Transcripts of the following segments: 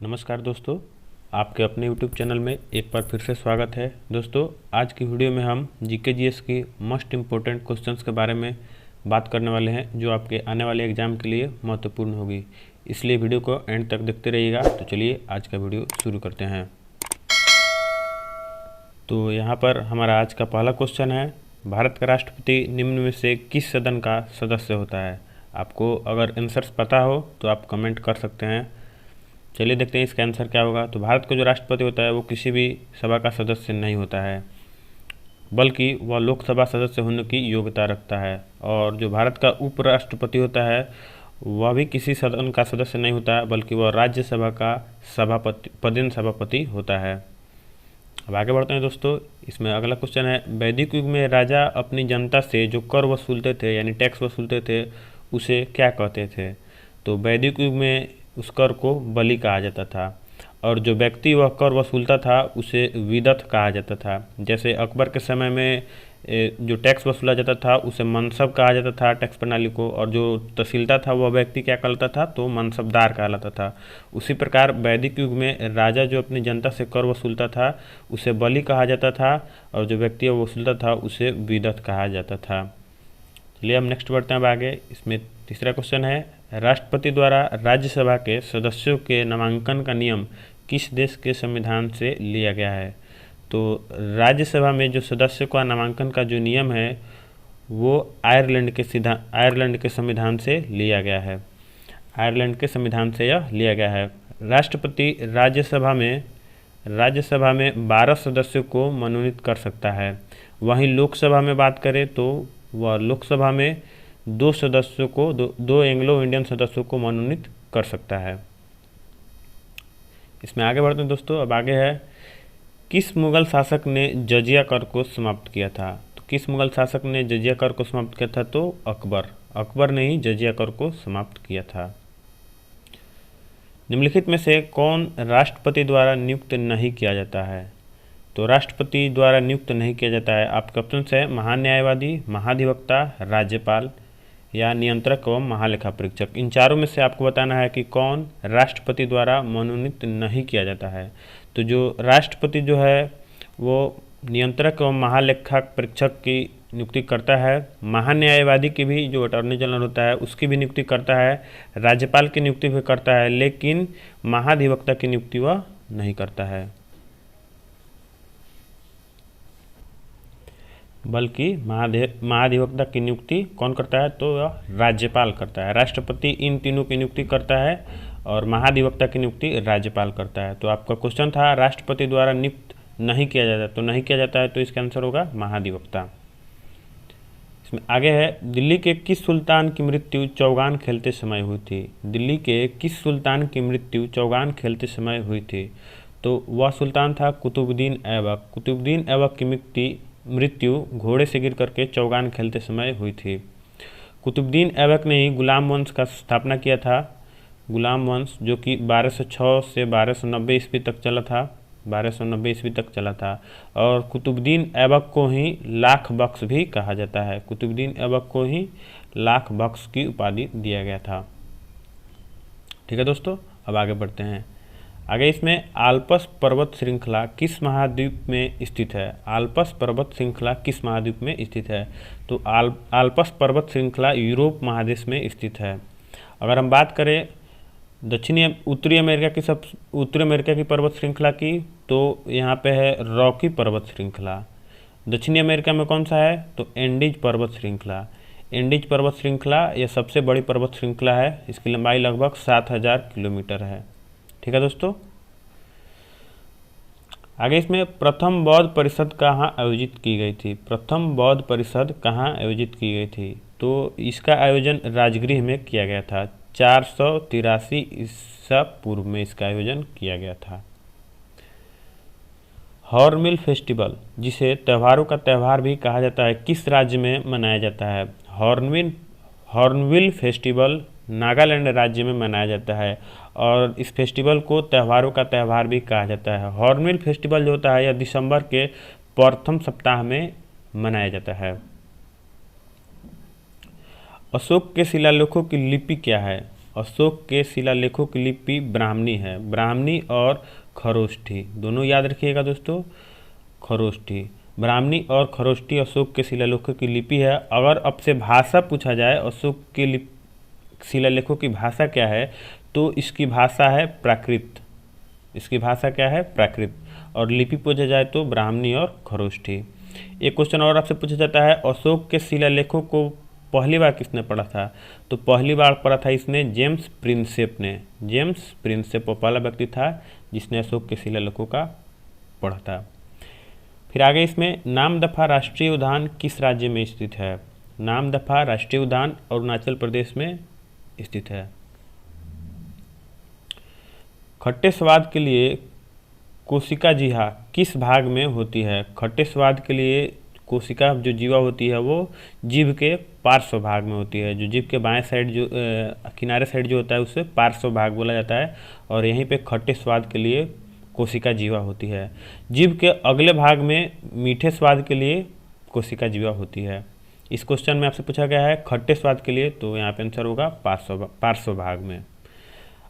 नमस्कार दोस्तों, आपके अपने YouTube चैनल में एक बार फिर से स्वागत है। दोस्तों, आज की वीडियो में हम जीके जीएस की मोस्ट इम्पोर्टेंट क्वेश्चंस के बारे में बात करने वाले हैं जो आपके आने वाले एग्ज़ाम के लिए महत्वपूर्ण होगी। इसलिए वीडियो को एंड तक देखते रहिएगा। तो चलिए आज का वीडियो शुरू करते हैं। तो यहाँ पर हमारा आज का पहला क्वेश्चन है, भारत का राष्ट्रपति निम्न में से किस सदन का सदस्य होता है? आपको अगर आंसर्स पता हो तो आप कमेंट कर सकते हैं। चलिए देखते हैं इसका आंसर क्या होगा। तो भारत का जो राष्ट्रपति होता है वो किसी भी सभा का सदस्य नहीं होता है, बल्कि वह लोकसभा सदस्य होने की योग्यता रखता है। और जो भारत का उपराष्ट्रपति होता है वह भी किसी सदन का सदस्य नहीं होता है, बल्कि वह राज्यसभा का पदेन सभापति होता है। अब आगे बढ़ते हैं दोस्तों। इसमें अगला क्वेश्चन है, वैदिक युग में राजा अपनी जनता से जो कर वसूलते थे यानी टैक्स वसूलते थे उसे क्या कहते थे? तो वैदिक युग में उस कर को बलि कहा जाता था, और जो व्यक्ति वह कर वसूलता था उसे विदथ कहा जाता था। जैसे अकबर के समय में जो टैक्स वसूला जाता था उसे मनसब कहा जाता था टैक्स प्रणाली को, और जो तहसीलदार था वह व्यक्ति क्या कहलाता था? तो मनसबदार कहलाता था। उसी प्रकार वैदिक युग में राजा जो अपनी जनता से कर वसूलता था उसे बलि कहा जाता था, और जो व्यक्ति वसूलता था उसे विदथ कहा जाता था। चलिए हम नेक्स्ट बढ़ते हैं अब आगे। इसमें तीसरा क्वेश्चन है, राष्ट्रपति द्वारा राज्यसभा के सदस्यों के नामांकन का नियम किस देश के संविधान से लिया गया है? तो राज्यसभा में जो सदस्यों का नामांकन का जो नियम है वो आयरलैंड के संविधान से लिया गया है। आयरलैंड के संविधान से यह लिया गया है। राष्ट्रपति राज्यसभा में 12 सदस्यों को मनोनीत कर सकता है। वहीं लोकसभा में बात करें तो वह लोकसभा में दो एंग्लो इंडियन सदस्यों को मनोनीत कर सकता है। इसमें आगे बढ़ते हैं दोस्तों। अब आगे है, किस मुगल शासक ने जजिया कर को समाप्त किया था? तो किस मुगल शासक ने जजिया कर को समाप्त किया था? तो अकबर ने ही जजिया कर को समाप्त किया था। निम्नलिखित में से कौन राष्ट्रपति द्वारा नियुक्त नहीं किया जाता है? तो राष्ट्रपति द्वारा नियुक्त नहीं किया जाता है। आपके ऑप्शन है महान्यायवादी, महाधिवक्ता, राज्यपाल या नियंत्रक एवं महालेखा परीक्षक। इन चारों में से आपको बताना है कि कौन राष्ट्रपति द्वारा मनोनीत नहीं किया जाता है। तो जो राष्ट्रपति जो है वो नियंत्रक एवं महालेखा परीक्षक की नियुक्ति करता है, महान्यायवादी की भी जो अटॉर्नी जनरल होता है उसकी भी नियुक्ति करता है, राज्यपाल की नियुक्ति भी करता है, लेकिन महाधिवक्ता की नियुक्ति वह नहीं करता है, बल्कि महाधिवक्ता की नियुक्ति कौन करता है? तो यह राज्यपाल करता है। राष्ट्रपति इन तीनों की नियुक्ति करता है और महाधिवक्ता की नियुक्ति राज्यपाल करता है। तो आपका क्वेश्चन था राष्ट्रपति द्वारा नियुक्त नहीं किया जाता, तो नहीं किया जाता है तो इसका आंसर होगा महाधिवक्ता। इसमें आगे है, दिल्ली के किस सुल्तान की मृत्यु चौगान खेलते समय हुई थी? दिल्ली के किस सुल्तान की मृत्यु चौगान खेलते समय हुई थी? तो वह सुल्तान था कुतुबुद्दीन ऐबक। कुतुबुद्दीन ऐबक की मृत्यु घोड़े से गिर करके चौगान खेलते समय हुई थी। कुतुबुद्दीन ऐबक ने ही गुलाम वंश का स्थापना किया था। गुलाम वंश जो कि 1206 से 1290 ईस्वी तक चला था, 1290 ईस्वी तक चला था। और कुतुबुद्दीन ऐबक को ही लाख बख्श भी कहा जाता है। कुतुबुद्दीन ऐबक को ही लाख बख्श की उपाधि दिया गया था। ठीक है दोस्तों, अब आगे बढ़ते हैं। आगे इसमें आल्प्स पर्वत श्रृंखला किस महाद्वीप में स्थित है? आल्प्स पर्वत श्रृंखला किस महाद्वीप में स्थित है? तो आल्प्स पर्वत श्रृंखला यूरोप महादेश में स्थित है। अगर हम बात करें उत्तरी अमेरिका की पर्वत श्रृंखला की, तो यहाँ पे है रॉकी पर्वत श्रृंखला। दक्षिणी अमेरिका में कौन सा है? तो एंडीज पर्वत श्रृंखला। एंडीज पर्वत श्रृंखला यह सबसे बड़ी पर्वत श्रृंखला है। इसकी लंबाई लगभग 7000 किलोमीटर है। ठीक है दोस्तों, आगे इसमें प्रथम बौद्ध परिषद कहाँ आयोजित की गई थी? प्रथम बौद्ध परिषद कहाँ आयोजित की गई थी? तो इसका आयोजन राजगृह में किया गया था। 483 ईसा पूर्व में इसका आयोजन किया गया था। हॉर्नबिल फेस्टिवल, जिसे त्योहारों का त्यौहार भी कहा जाता है, किस राज्य में मनाया जाता है? हॉर्नबिल फेस्टिवल नागालैंड राज्य में मनाया जाता है, और इस फेस्टिवल को त्योहारों का त्यौहार भी कहा जाता है। हॉर्नबिल फेस्टिवल जो होता है यह दिसंबर के प्रथम सप्ताह में मनाया जाता है। अशोक के शिलालेखों की लिपि क्या है? अशोक के शिलालेखों की लिपि ब्राह्मणी है। ब्राह्मणी और खरोष्ठी दोनों याद रखिएगा दोस्तों, खरोष्ठी, ब्राह्मणी और खरोष्ठी अशोक के शिलालेखों की लिपि है। अगर अब से भाषा पूछा जाए अशोक के शिलालेखों की भाषा क्या है, तो इसकी भाषा है प्राकृत। इसकी भाषा क्या है? प्राकृत। और लिपि पूछा जाए तो ब्राह्मणी और खरोष्ठी। एक क्वेश्चन और आपसे पूछा जाता है, अशोक के शिलालेखों को पहली बार किसने पढ़ा था? तो पहली बार पढ़ा था इसने जेम्स प्रिंसेप ने। जेम्स प्रिंसेप वो पहला व्यक्ति था जिसने अशोक के शिलालेखों का पढ़ा था। फिर आगे इसमें नामदफा राष्ट्रीय उद्यान किस राज्य में स्थित है? नामदफा राष्ट्रीय उद्यान अरुणाचल प्रदेश में स्थित है। खट्टे स्वाद के लिए कोशिका जीवा किस भाग में होती है? खट्टे स्वाद के लिए कोशिका जो जीवा होती है वो जीभ के पार्श्व भाग में होती है। जो जीभ के बाएं साइड जो किनारे साइड जो होता है उसे पार्श्व भाग बोला जाता है, और यहीं पे खट्टे स्वाद के लिए कोशिका जीवा होती है। जीभ के अगले भाग में मीठे स्वाद के लिए कोशिका जीवा होती है। इस क्वेश्चन में आपसे पूछा गया है खट्टे स्वाद के लिए, तो यहाँ पे आंसर होगा पार्श्व भाग में।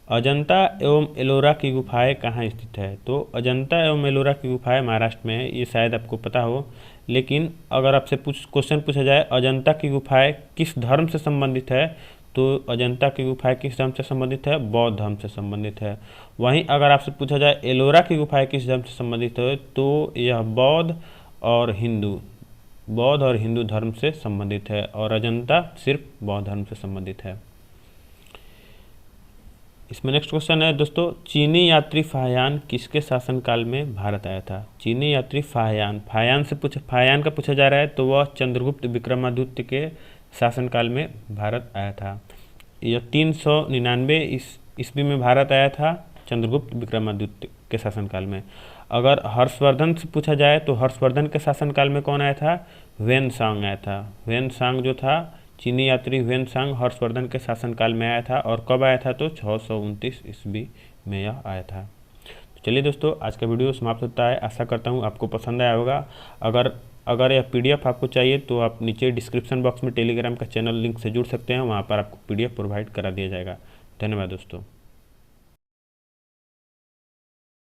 अजंता एवं एलोरा की गुफाएं कहाँ स्थित है? तो अजंता एवं एलोरा की गुफाएं महाराष्ट्र में है। ये शायद आपको पता हो, लेकिन अगर आपसे क्वेश्चन पूछा जाए अजंता की गुफाएं किस धर्म से संबंधित है, तो अजंता की गुफाएं किस धर्म से संबंधित है? बौद्ध धर्म से संबंधित है। वहीं अगर आपसे पूछा जाए एलोरा की गुफाएं किस धर्म से संबंधित है, तो यह बौद्ध और हिंदू धर्म से संबंधित है, और अजंता सिर्फ बौद्ध धर्म से संबंधित है। इसमें नेक्स्ट क्वेश्चन है दोस्तों, चीनी यात्री फाहियान किसके शासनकाल में भारत आया था? चीनी यात्री फाहियान फाहियान का पूछा जा रहा है, तो वह चंद्रगुप्त विक्रमादित्य के शासनकाल में भारत आया था। यह 399 ईस्वी में भारत आया था चंद्रगुप्त विक्रमादित्य के शासनकाल में। अगर हर्षवर्धन से पूछा जाए तो हर्षवर्धन के शासनकाल में कौन आया था? ह्वेनसांग आया था। ह्वेनसांग जो था चीनी यात्री ह्वेनसांग हर्षवर्धन के शासनकाल में आया था, और कब आया था? तो 629 ईस्वी में यह आया था। तो चलिए दोस्तों, आज का वीडियो समाप्त होता है। आशा करता हूँ आपको पसंद आया होगा। अगर यह PDF आपको चाहिए तो आप नीचे डिस्क्रिप्शन बॉक्स में टेलीग्राम का चैनल लिंक से जुड़ सकते हैं, वहाँ पर आपको PDF प्रोवाइड करा दिया जाएगा। धन्यवाद दोस्तों।